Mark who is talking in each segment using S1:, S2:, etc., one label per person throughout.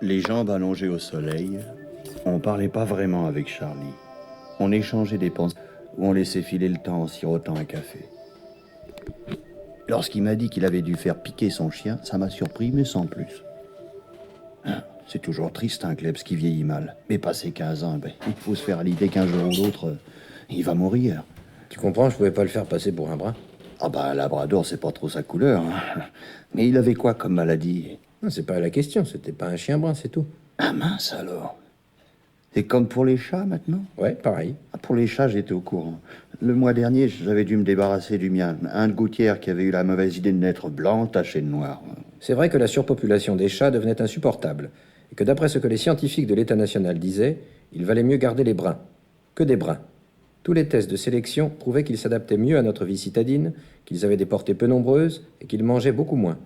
S1: Les jambes allongées au soleil, on parlait pas vraiment avec Charlie. On échangeait des pensées ou on laissait filer le temps en sirotant un café. Lorsqu'il m'a dit qu'il avait dû faire piquer son chien, ça m'a surpris, mais sans plus. C'est toujours triste, un Klebs qui vieillit mal. Mais passé 15 ans, il faut se faire à l'idée qu'un jour ou l'autre, il va mourir.
S2: Tu comprends, je pouvais pas le faire passer pour un brin.
S1: Ah un labrador, c'est pas trop sa couleur. Mais il avait quoi comme maladie?
S2: Non, c'est pas la question, c'était pas un chien brun, c'est tout.
S1: Ah mince alors. C'est comme pour les chats maintenant?
S2: Ouais, pareil.
S1: Pour les chats, j'étais au courant. Le mois dernier, j'avais dû me débarrasser du mien. Un de gouttière qui avait eu la mauvaise idée de naître blanc, taché de noir.
S2: C'est vrai que la surpopulation des chats devenait insupportable, et que d'après ce que les scientifiques de l'État national disaient, il valait mieux garder les bruns. Que des bruns. Tous les tests de sélection prouvaient qu'ils s'adaptaient mieux à notre vie citadine, qu'ils avaient des portées peu nombreuses, et qu'ils mangeaient beaucoup moins.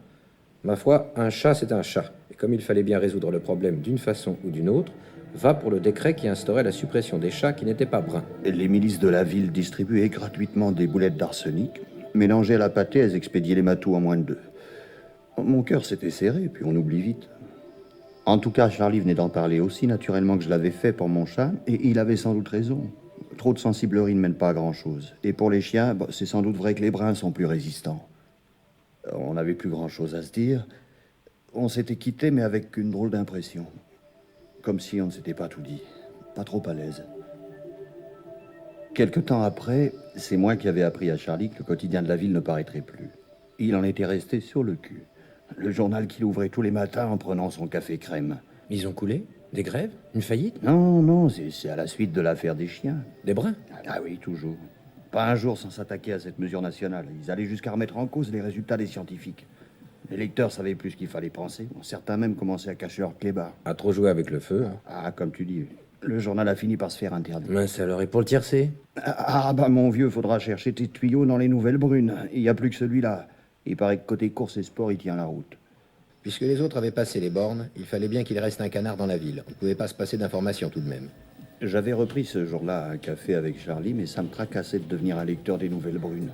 S2: Ma foi, un chat, c'est un chat. Et comme il fallait bien résoudre le problème d'une façon ou d'une autre, va pour le décret qui instaurait la suppression des chats qui n'étaient pas bruns.
S1: Les milices de la ville distribuaient gratuitement des boulettes d'arsenic. Mélangées à la pâtée, elles expédiaient les matous en moins de 2. Mon cœur s'était serré, puis on oublie vite. En tout cas, Charlie venait d'en parler aussi naturellement que je l'avais fait pour mon chat, et il avait sans doute raison. Trop de sensiblerie ne mène pas à grand-chose. Et pour les chiens, c'est sans doute vrai que les bruns sont plus résistants. On n'avait plus grand-chose à se dire. On s'était quitté, mais avec une drôle d'impression. Comme si on ne s'était pas tout dit. Pas trop à l'aise. Quelque temps après, c'est moi qui avais appris à Charlie que le quotidien de la ville ne paraîtrait plus. Il en était resté sur le cul. Le journal qu'il ouvrait tous les matins en prenant son café crème.
S2: Ils ont coulé? Des grèves? Une faillite?
S1: Non, c'est à la suite de l'affaire des chiens.
S2: Des bruns?
S1: Ah oui, toujours. Pas un jour sans s'attaquer à cette mesure nationale. Ils allaient jusqu'à remettre en cause les résultats des scientifiques. Les lecteurs savaient plus ce qu'il fallait penser. Certains même commençaient à cacher leur clébard.
S2: À trop jouer avec le feu, hein.
S1: Ah, comme tu dis, le journal a fini par se faire interdire.
S2: Mince alors, et pour le tiercé?
S1: Mon vieux, faudra chercher tes tuyaux dans les nouvelles brunes. Il n'y a plus que celui-là. Il paraît que côté course et sport, il tient la route.
S2: Puisque les autres avaient passé les bornes, il fallait bien qu'il reste un canard dans la ville. On ne pouvait pas se passer d'informations tout de même.
S1: J'avais repris ce jour-là un café avec Charlie, mais ça me tracassait de devenir un lecteur des nouvelles brunes.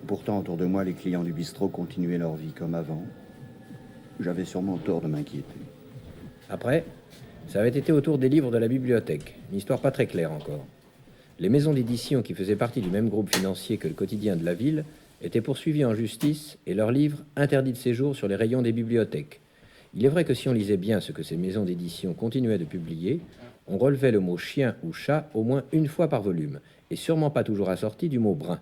S1: Pourtant, autour de moi, les clients du bistrot continuaient leur vie comme avant. J'avais sûrement tort de m'inquiéter.
S2: Après, ça avait été autour des livres de la bibliothèque. Une histoire pas très claire encore. Les maisons d'édition qui faisaient partie du même groupe financier que le quotidien de la ville étaient poursuivies en justice et leurs livres interdits de séjour sur les rayons des bibliothèques. Il est vrai que si on lisait bien ce que ces maisons d'édition continuaient de publier, on relevait le mot chien ou chat au moins une fois par volume, et sûrement pas toujours assorti du mot brun.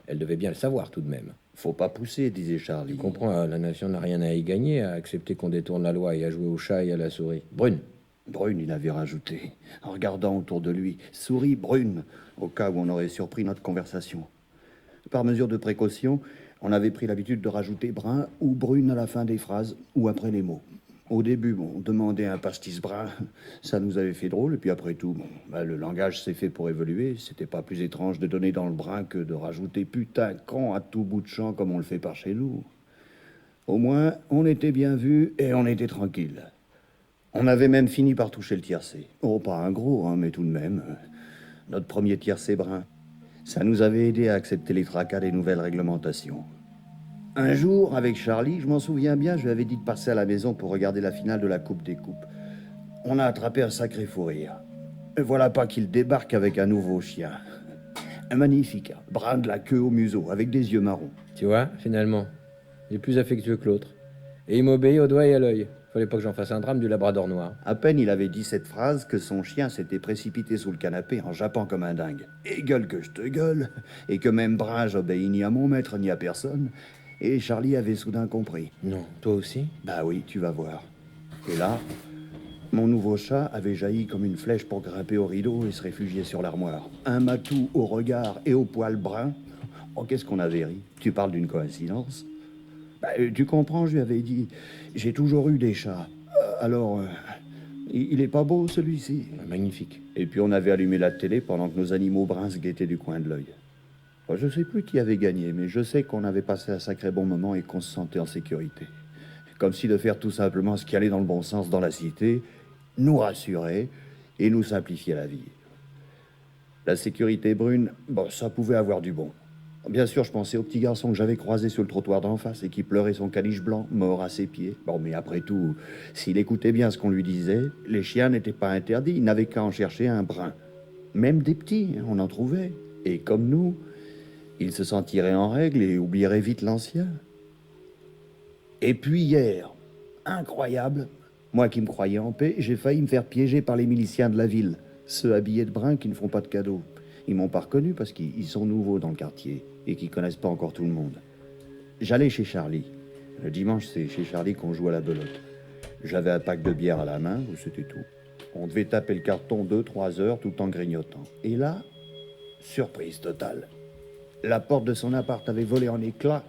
S2: Elle devait bien le savoir tout de même.
S1: Faut pas pousser, disait Charlie.
S2: Tu comprends, la nation n'a rien à y gagner à accepter qu'on détourne la loi et à jouer au chat et à la souris. Brune.
S1: Brune, il avait rajouté, en regardant autour de lui. Souris brune, au cas où on aurait surpris notre conversation. Par mesure de précaution, on avait pris l'habitude de rajouter brun ou brune à la fin des phrases ou après les mots. Au début, on demandait un pastis brun, ça nous avait fait drôle, et puis après tout, le langage s'est fait pour évoluer. C'était pas plus étrange de donner dans le brun que de rajouter putain, con à tout bout de champ comme on le fait par chez nous. Au moins, on était bien vus et on était tranquille. On avait même fini par toucher le tiercé. Oh, pas un gros, mais tout de même. Notre premier tiercé brun. Ça nous avait aidé à accepter les tracas des nouvelles réglementations. Un jour, avec Charlie, je m'en souviens bien, je lui avais dit de passer à la maison pour regarder la finale de la Coupe des Coupes. On a attrapé un sacré fou rire. Et voilà pas qu'il débarque avec un nouveau chien. Un magnifique, brun de la queue au museau, avec des yeux marrons.
S2: Tu vois, finalement, il est plus affectueux que l'autre. Et il m'obéit au doigt et à l'œil. Fallait pas que j'en fasse un drame du labrador noir.
S1: À peine il avait dit cette phrase que son chien s'était précipité sous le canapé en jappant comme un dingue. Et gueule que je te gueule, et que même brun, j'obéis ni à mon maître ni à personne. Et Charlie avait soudain compris.
S2: Non, toi aussi?
S1: Bah oui, tu vas voir. Et là, mon nouveau chat avait jailli comme une flèche pour grimper au rideau et se réfugier sur l'armoire. Un matou au regard et au poil brun. Oh, qu'est-ce qu'on avait ri. Tu parles d'une coïncidence? Tu comprends, je lui avais dit, j'ai toujours eu des chats. Alors, il est pas beau celui-ci?
S2: Magnifique.
S1: Et puis on avait allumé la télé pendant que nos animaux bruns se guettaient du coin de l'œil. Je sais plus qui avait gagné, mais je sais qu'on avait passé un sacré bon moment et qu'on se sentait en sécurité. Comme si de faire tout simplement ce qui allait dans le bon sens dans la cité nous rassurait et nous simplifiait la vie. La sécurité brune, ça pouvait avoir du bon. Bien sûr, je pensais au petit garçon que j'avais croisé sur le trottoir d'en face et qui pleurait son caniche blanc, mort à ses pieds. Bon, mais après tout, s'il écoutait bien ce qu'on lui disait, les chiens n'étaient pas interdits, il n'avait qu'à en chercher un brun. Même des petits, on en trouvait. Et comme nous, ils se sentiraient en règle et oublieraient vite l'ancien. Et puis hier, incroyable, moi qui me croyais en paix, j'ai failli me faire piéger par les miliciens de la ville, ceux habillés de brun qui ne font pas de cadeaux. Ils m'ont pas reconnu parce qu'ils sont nouveaux dans le quartier et qu'ils connaissent pas encore tout le monde. J'allais chez Charlie. Le dimanche, c'est chez Charlie qu'on joue à la belote. J'avais un pack de bière à la main, c'était tout. On devait taper le carton 2-3 heures tout en grignotant. Et là, surprise totale. La porte de son appart avait volé en éclats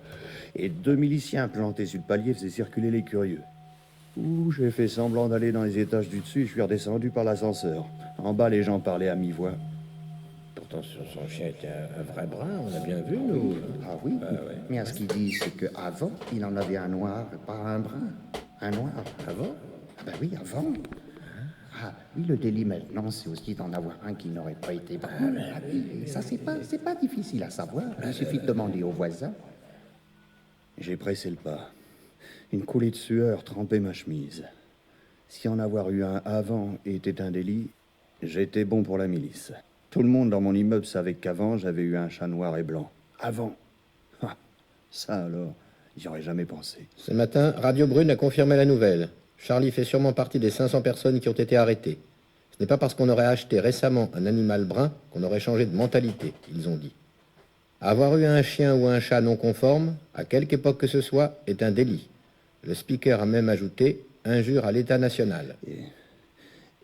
S1: et 2 miliciens plantés sur le palier faisaient circuler les curieux. Ouh, j'ai fait semblant d'aller dans les étages du dessus et je suis redescendu par l'ascenseur. En bas, les gens parlaient à mi-voix.
S2: Pourtant, son chien était un vrai brun, on a bien vu, nous.
S3: Ah oui,
S2: ouais.
S3: mais ce qu'il dit, c'est qu'avant, il en avait un noir, pas un brun. Un noir.
S2: Avant?
S3: Ah ben oui, avant. Ah oui, le délit maintenant, c'est aussi d'en avoir un qui n'aurait pas été brun. Ah oui, ça, c'est pas difficile à savoir. Il suffit de demander aux voisins.
S1: J'ai pressé le pas. Une coulée de sueur trempait ma chemise. Si en avoir eu un avant était un délit, j'étais bon pour la milice. Tout le monde dans mon immeuble savait qu'avant, j'avais eu un chat noir et blanc. Avant. Ah, ça alors, j'y aurais jamais pensé.
S2: Ce matin, Radio Brune a confirmé la nouvelle. Charlie fait sûrement partie des 500 personnes qui ont été arrêtées. Ce n'est pas parce qu'on aurait acheté récemment un animal brun qu'on aurait changé de mentalité, ils ont dit. Avoir eu un chien ou un chat non conforme, à quelque époque que ce soit, est un délit. Le speaker a même ajouté « injure à l'État national ».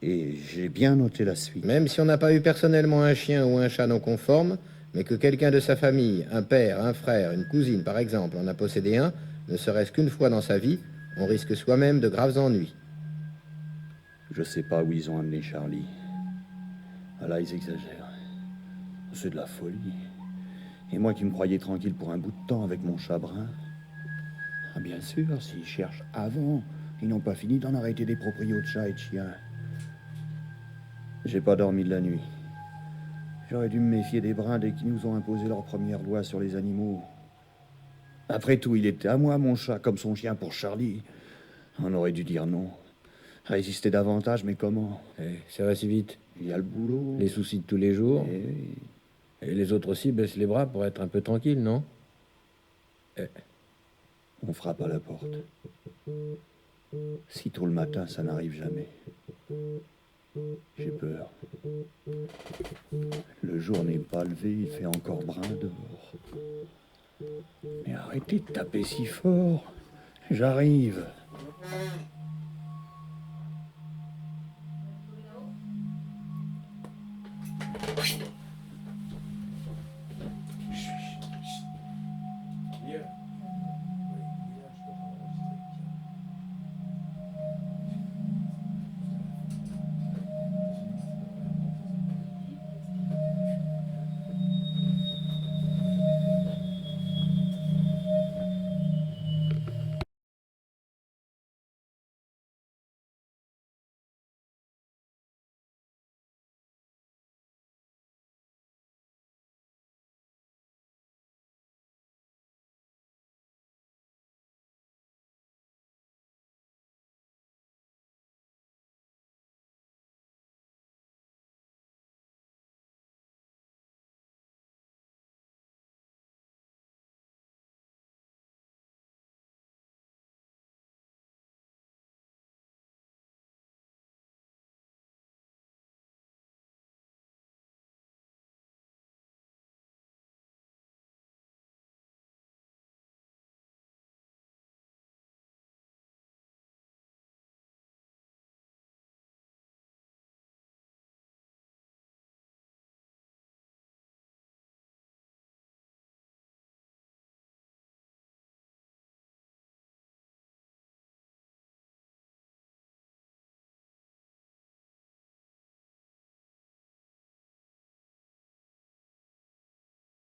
S1: Et j'ai bien noté la suite.
S2: Même si on n'a pas eu personnellement un chien ou un chat non conforme, mais que quelqu'un de sa famille, un père, un frère, une cousine par exemple, en a possédé un, ne serait-ce qu'une fois dans sa vie, on risque soi-même de graves ennuis.
S1: Je sais pas où ils ont amené Charlie. Ah là, ils exagèrent. C'est de la folie. Et moi qui me croyais tranquille pour un bout de temps avec mon chat brun. Ah bien sûr, s'ils cherchent avant, ils n'ont pas fini d'en arrêter des proprios de chats et de chiens. J'ai pas dormi de la nuit. J'aurais dû me méfier des bruns dès qu'ils nous ont imposé leur première loi sur les animaux. Après tout, il était à moi, mon chat, comme son chien pour Charlie. On aurait dû dire non. Résister davantage, mais comment?
S2: Ça va si vite.
S1: Il y a le boulot.
S2: Les soucis de tous les jours.
S1: Et
S2: Et les autres aussi baissent les bras pour être un peu tranquilles, non?
S1: on frappe à la porte. Si tôt le matin, ça n'arrive jamais. J'ai peur. Le jour n'est pas levé, il fait encore brun dehors. Mais arrêtez de taper si fort. J'arrive.